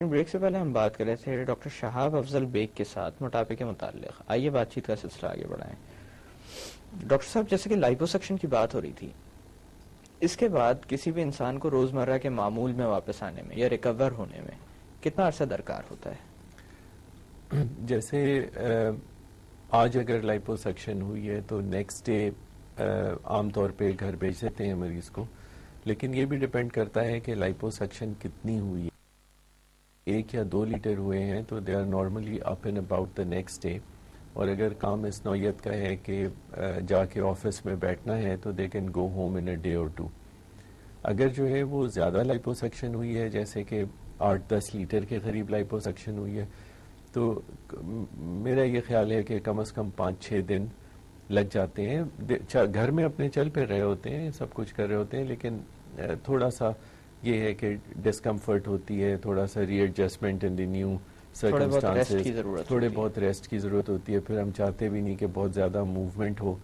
Break سے پہلے ہم بات کر رہے تھے ڈاکٹر شہاب افضل بیگ کے ساتھ موٹاپے کے متعلق. آئیے بات چیت کا سلسلہ آگے بڑھائیں. ڈاکٹر صاحب، جیسے کہ لائپوسکشن کی بات ہو رہی تھی، اس کے بعد کسی بھی انسان کو روزمرہ کے معمول میں واپس آنے میں یا ریکور ہونے میں کتنا عرصہ درکار ہوتا ہے؟ جیسے آج اگر لائپوسکشن ہوئی ہے تو نیکسٹ ڈے عام طور پہ گھر بھیج دیتے ہیں مریض کو، لیکن یہ بھی ڈپینڈ کرتا ہے کہ لائپوسکشن کتنی ہوئی ہے. 1 یا 2 لیٹر ہوئے ہیں تو they are normally up and about the next day, اور اگر کام اس نوعیت کا ہے کہ جا کے آفس میں بیٹھنا ہے تو they can go home in a day اور 2. اگر جو ہے وہ زیادہ لائپوسکشن ہوئی ہے، جیسے کہ 8-10 لیٹر کے قریب لائپوسکشن ہوئی ہے، تو میرا یہ خیال ہے کہ کم از کم 5-6 دن لگ جاتے ہیں. گھر میں اپنے چل پھر رہے ہوتے ہیں، سب کچھ کر رہے ہوتے ہیں، لیکن تھوڑا سا یہ ہے کہ ڈسکمفرٹ ہوتی ہے، تھوڑا سا readjustment in the new circumstances, تھوڑے بہت ریسٹ کی ضرورت ہوتی ہے. پھر ہم چاہتے بھی نہیں کہ بہت زیادہ موومنٹ ہو.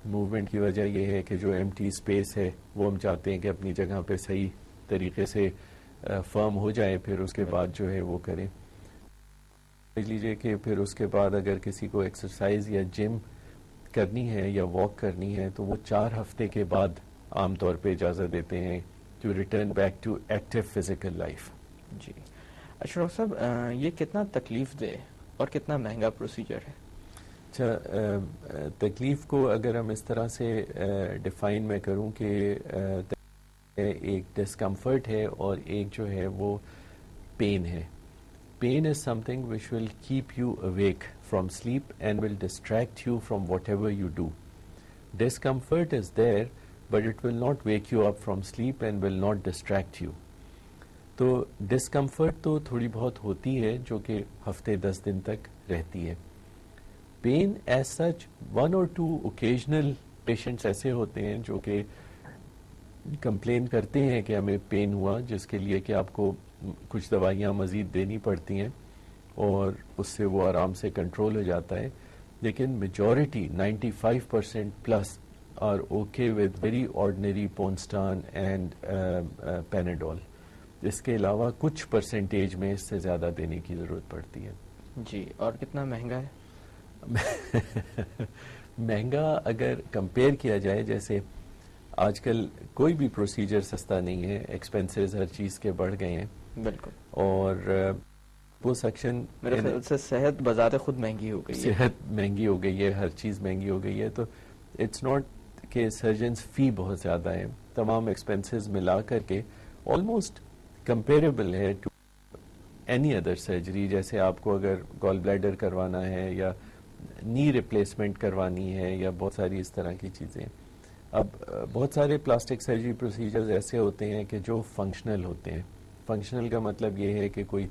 موومنٹ کی وجہ یہ ہے کہ جو ایمٹی اسپیس ہے وہ ہم چاہتے ہیں کہ اپنی جگہ پہ صحیح طریقے سے فرم ہو جائے، پھر اس کے بعد جو ہے وہ کریں. دیکھ لیجیے کہ پھر اس کے بعد اگر کسی کو ایکسرسائز یا جم کرنی ہے یا واک کرنی ہے تو وہ 4 ہفتے کے بعد عام طور پہ اجازت دیتے ہیں to return back to active physical life. جی اچھا ڈاکٹر صاحب، یہ کتنا تکلیف دہ اور کتنا مہنگا پروسیجر ہے؟ اچھا، تکلیف کو اگر ہم اس طرح سے ڈیفائن میں کروں کہ ایک ڈسکمفرٹ ہے اور ایک جو ہے وہ پین ہے. Pain is something which will keep you awake from sleep and will distract you from whatever you do. Discomfort is there, but it will not wake you up from sleep and will not distract you. تو discomfort تو تھوڑی بہت ہوتی ہے جو کہ ہفتے 10 دن تک رہتی ہے. Pain is such 1 or 2 occasional patients ایسے ہوتے ہیں جو کہ کمپلین کرتے ہیں کہ ہمیں پین ہوا، جس کے لیے کہ آپ کو کچھ دوائیاں مزید دینی پڑتی ہیں اور اس سے وہ آرام سے کنٹرول ہو جاتا ہے. لیکن majority 95% plus are okay with very ordinary Ponstan and Panadol. اس کے علاوہ کچھ پرسنٹیج میں اس سے زیادہ دینے کی ضرورت پڑتی ہے. جی، اور کتنا مہنگا ہے؟ مہنگا اگر کمپیئر کیا جائے، جیسے آج کل کوئی بھی پروسیجر سستا نہیں ہے، ایکسپینسز ہر چیز کے بڑھ گئے ہیں. بالکل. اور وہ سیکشن میرے خیال سے صحت بذات خود مہنگی ہو گئی ہے. صحت مہنگی ہو گئی ہے، ہر چیز مہنگی ہو گئی ہے. تو اٹس ناٹ کہ سرجنز فی بہت زیادہ ہے، تمام ایکسپینسز ملا کر کے آلموسٹ کمپیریبل ہے ٹو اینی ادر سرجری. جیسے آپ کو اگر گال بلیڈر کروانا ہے یا نی ریپلیسمنٹ کروانی ہے یا بہت ساری اس طرح کی چیزیں. اب بہت سارے پلاسٹک سرجری پروسیجرز ایسے ہوتے ہیں کہ جو فنکشنل ہوتے ہیں. فنکشنل کا مطلب یہ ہے کہ کوئی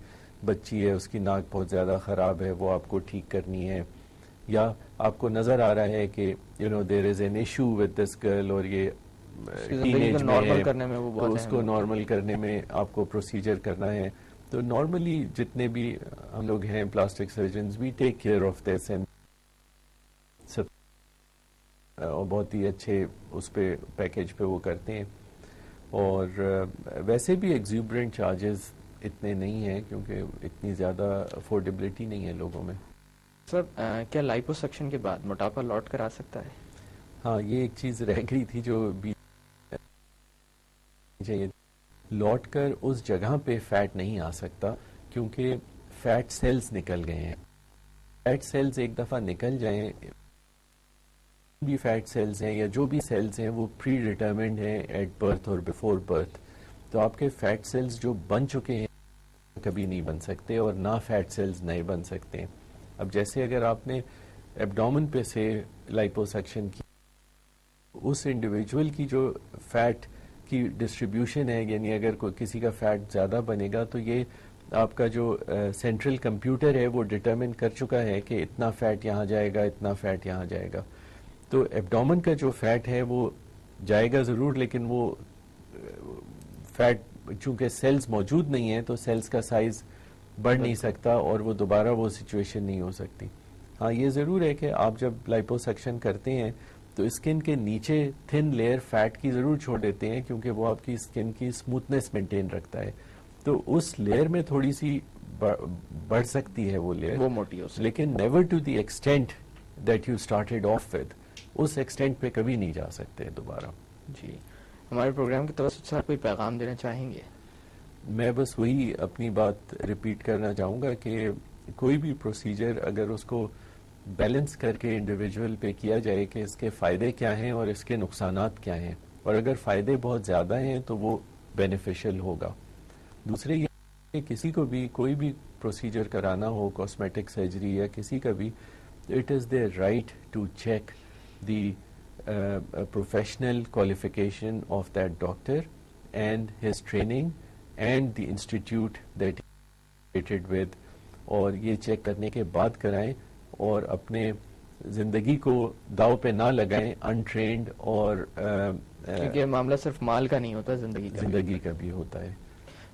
بچی ہے، اس کی ناک بہت زیادہ خراب ہے، وہ آپ کو ٹھیک کرنی ہے، یا آپ کو نظر آ رہا ہے کہ there is an issue with this girl اور یہ ٹین ایج میں ہے، تو اس کو نارمل کرنے میں آپ کو پروسیجر کرنا ہے. تو نارملی جتنے بھی ہم لوگ ہیں plastic surgeons we take care of this and اور بہت ہی اچھے اس پہ پیکیج پہ وہ کرتے ہیں. اور ویسے بھی ایگزیوبرنٹ چارجز اتنے نہیں ہیں کیونکہ اتنی زیادہ افورڈیبلٹی نہیں ہے لوگوں میں. سر، کیا لائپوسکشن کے بعد موٹاپا لوٹ کر آ سکتا ہے؟ ہاں، یہ ایک چیز رہ گئی تھی جو بھی چاہیے. لوٹ کر اس جگہ پہ فیٹ نہیں آ سکتا کیونکہ فیٹ سیلز نکل گئے ہیں. فیٹ سیلز ایک دفعہ نکل جائیں، بھی فیٹ سیلز ہیں یا جو بھی سیلز ہیں وہ پری ڈیٹرمنڈ ہیں ایٹ برتھ اور بیفور برتھ. تو آپ کے فیٹ سیلز جو بن چکے ہیں کبھی نہیں بن سکتے اور نہ فیٹ سیلز نئے بن سکتے ہیں. اب جیسے اگر آپ نے ایبڈومن پہ سے لائپوسکشن کی، اس انڈیویجول کی جو فیٹ کی ڈسٹریبیوشن ہے، یعنی اگر کسی کا فیٹ زیادہ بنے گا تو یہ آپ کا جو سینٹرل کمپیوٹر ہے وہ ڈٹرمن کر چکا ہے کہ اتنا فیٹ یہاں جائے گا، اتنا فیٹ یہاں جائے گا. تو ایبڈومن کا جو فیٹ ہے وہ جائے گا ضرور، لیکن وہ فیٹ چونکہ سیلز موجود نہیں ہیں تو سیلز کا سائز بڑھ نہیں سکتا اور وہ دوبارہ وہ سچویشن نہیں ہو سکتی. ہاں، یہ ضرور ہے کہ آپ جب لائپوسکشن کرتے ہیں تو اسکن کے نیچے تھن لیئر فیٹ کی ضرور چھوڑ دیتے ہیں کیونکہ وہ آپ کی اسکن کی اسموتھنس مینٹین رکھتا ہے. تو اس لیئر میں تھوڑی سی بڑھ سکتی ہے وہ لیئر، وہ موٹی ہو سکتی، لیکن never to the extent that you started off with, اس ایکسٹینٹ پہ کبھی نہیں جا سکتے دوبارہ. جی ہمارے پروگرام کی توسط سے آپ کوئی پیغام دینا چاہیں گے؟ میں بس وہی اپنی بات ریپیٹ کرنا چاہوں گا کہ کوئی بھی پروسیجر اگر اس کو بیلنس کر کے انڈیویجول پہ کیا جائے کہ اس کے فائدے کیا ہیں اور اس کے نقصانات کیا ہیں، اور اگر فائدے بہت زیادہ ہیں تو وہ بینیفیشل ہوگا. دوسرے یہ کہ کسی کو بھی کوئی بھی پروسیجر کرانا ہو، کاسمیٹک سرجری یا کسی کا بھی، it is their right to check the professional qualification of that doctor and his training and the institute that he related with، اور یہ چیک کرنے کے بعد کرائیں اور اپنے زندگی کو داؤ پہ نہ لگائیں انٹرینڈ، اور کیونکہ معاملہ صرف مال کا نہیں ہوتا، زندگی کا بھی ہوتا ہے.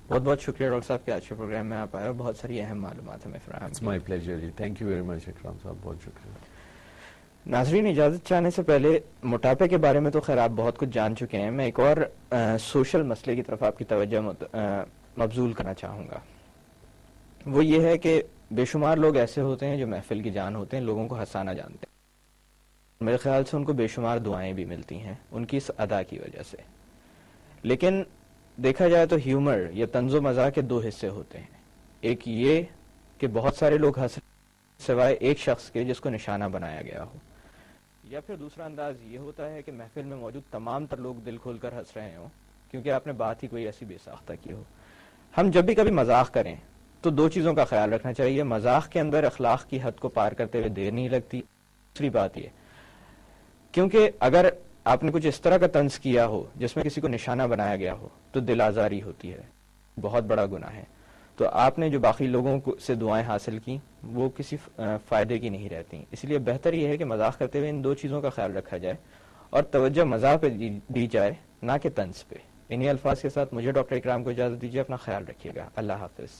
بہت بہت شکریہ ڈاکٹر صاحب کہ آج کے پروگرام میں آپ آئے اور بہت ساری اہم معلومات ہمیں فراہم اٹس مائی پلیجر جی، thank you very much Ikram صاحب، بہت شکریہ. ناظرین اجازت چاہنے سے پہلے موٹاپے کے بارے میں تو خیر آپ بہت کچھ جان چکے ہیں، میں ایک اور سوشل مسئلے کی طرف آپ کی توجہ مبذول کرنا چاہوں گا. وہ یہ ہے کہ بے شمار لوگ ایسے ہوتے ہیں جو محفل کی جان ہوتے ہیں، لوگوں کو ہنسانا جانتے ہیں، میرے خیال سے ان کو بے شمار دعائیں بھی ملتی ہیں ان کی اس ادا کی وجہ سے. لیکن دیکھا جائے تو ہیومر یا طنز و مزاح کے دو حصے ہوتے ہیں، ایک یہ کہ بہت سارے لوگ ہنس سوائے ایک شخص کے جس کو نشانہ بنایا گیا ہو، یا پھر دوسرا انداز یہ ہوتا ہے کہ محفل میں موجود تمام تر لوگ دل کھول کر ہنس رہے ہوں کیونکہ آپ نے بات ہی کوئی ایسی بے ساختہ کی ہو. ہم جب بھی کبھی مذاق کریں تو دو چیزوں کا خیال رکھنا چاہیے، مذاق کے اندر اخلاق کی حد کو پار کرتے ہوئے دیر نہیں لگتی. دوسری بات یہ کیونکہ اگر آپ نے کچھ اس طرح کا طنز کیا ہو جس میں کسی کو نشانہ بنایا گیا ہو تو دل آزاری ہوتی ہے، بہت بڑا گناہ ہے. تو آپ نے جو باقی لوگوں سے دعائیں حاصل کی وہ کسی فائدے کی نہیں رہتی. اس لیے بہتر یہ ہے کہ مذاق کرتے ہوئے ان دو چیزوں کا خیال رکھا جائے اور توجہ مزاح پہ دی جائے نہ کہ طنز پہ. انہی الفاظ کے ساتھ مجھے ڈاکٹر اکرام کو اجازت دیجیے، اپنا خیال رکھیے گا، اللہ حافظ.